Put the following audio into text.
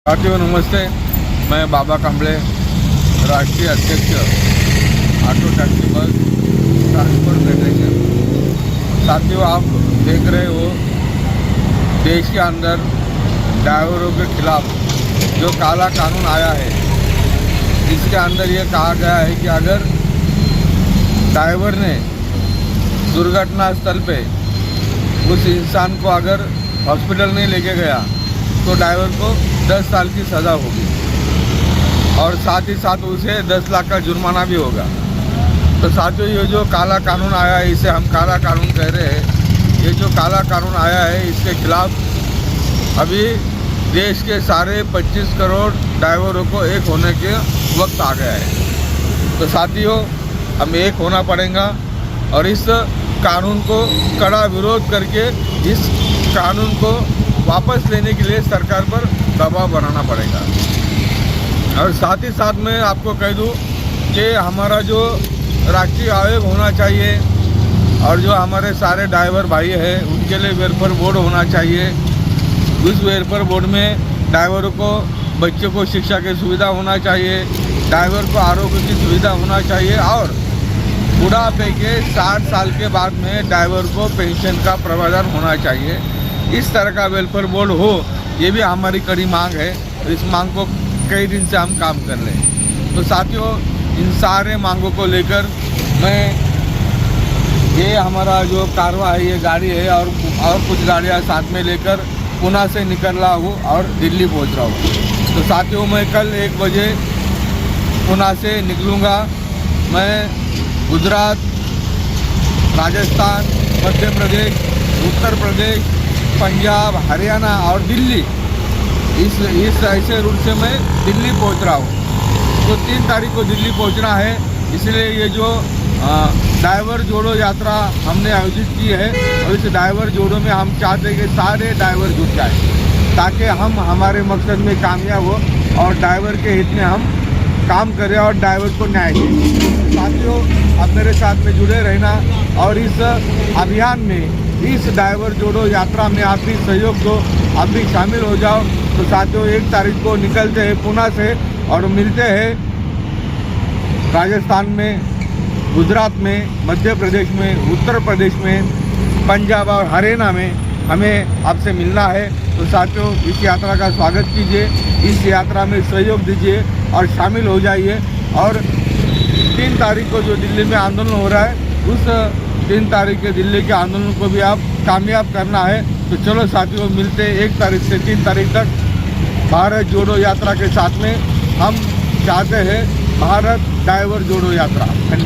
साथियों नमस्ते, मैं बाबा कांबळे, राष्ट्रीय अध्यक्ष auto taxi bus transport federation. साथियों, आप देख रहे हो देश के अंदर ड्राइवरों के खिलाफ जो काला कानून आया है, इसके अंदर ये कहा गया है कि अगर ड्राइवर ने दुर्घटना स्थल पे उस इंसान को अगर हॉस्पिटल नहीं लेके गया तो ड्राइवर को 10 साल की सज़ा होगी और साथ ही साथ उसे 10 लाख का जुर्माना भी होगा। तो साथियों, ये जो काला कानून आया है, इसे हम काला कानून कह रहे हैं। ये जो काला कानून आया है, इसके खिलाफ अभी देश के सारे 25 करोड़ ड्राइवरों को एक होने के वक्त आ गया है। तो साथियों, हमें एक होना पड़ेगा और इस कानून को कड़ा विरोध करके इस कानून को वापस लेने के लिए सरकार पर दबाव बनाना पड़ेगा। और साथ ही साथ मैं आपको कह दूं कि हमारा जो राष्ट्रीय आयोग होना चाहिए और जो हमारे सारे ड्राइवर भाई हैं, उनके लिए वेलफेयर बोर्ड होना चाहिए। उस वेलफेयर बोर्ड में ड्राइवरों को, बच्चों को शिक्षा की सुविधा होना चाहिए, ड्राइवर को आरोग्य की सुविधा होना चाहिए और बुढ़ापे के 60 साल के बाद में ड्राइवर को पेंशन का प्रावधान होना चाहिए। इस तरह का वेलफेयर बोर्ड हो, ये भी हमारी कड़ी मांग है। इस मांग को कई दिन से हम काम कर रहे हैं। तो साथियों, इन सारे मांगों को लेकर मैं ये हमारा जो कारवा है, ये गाड़ी है और कुछ गाड़ियाँ साथ में लेकर पुणे से निकल रहा हूँ और दिल्ली पहुँच रहा हूँ। तो साथियों, मैं कल 1 बजे पुणे से निकलूँगा। मैं गुजरात, राजस्थान, मध्य प्रदेश, उत्तर प्रदेश, पंजाब, हरियाणा और दिल्ली, इस ऐसे रूट से मैं दिल्ली पहुंच रहा हूं। तो 3 तारीख को दिल्ली पहुंचना है। इसलिए ये जो ड्राइवर जोड़ो यात्रा हमने आयोजित की है, और इस ड्राइवर जोड़ो में हम चाहते हैं कि सारे ड्राइवर जुट जाए ताकि हम हमारे मकसद में कामयाब हो और ड्राइवर के हित में हम काम करें और ड्राइवर को न्याय दें। साथियों, आप मेरे साथ में जुड़े रहना और इस अभियान में, इस ड्राइवर जोड़ो यात्रा में आप भी सहयोग दो, आप भी शामिल हो जाओ। तो साथियों, 1 तारीख को निकलते हैं पुणे से और मिलते हैं राजस्थान में, गुजरात में, मध्य प्रदेश में, उत्तर प्रदेश में, पंजाब और हरियाणा में हमें आपसे मिलना है। तो साथियों, इस यात्रा का स्वागत कीजिए, इस यात्रा में सहयोग दीजिए और शामिल हो जाइए। और 3 तारीख को जो दिल्ली में आंदोलन हो रहा है, उस 3 तारीख के दिल्ली के आंदोलन को भी आप कामयाब करना है। तो चलो साथियों, मिलते हैं 1 तारीख से 3 तारीख तक भारत जोड़ो यात्रा के साथ में। हम चाहते हैं भारत ड्राइवर जोड़ो यात्रा। धन्यवाद।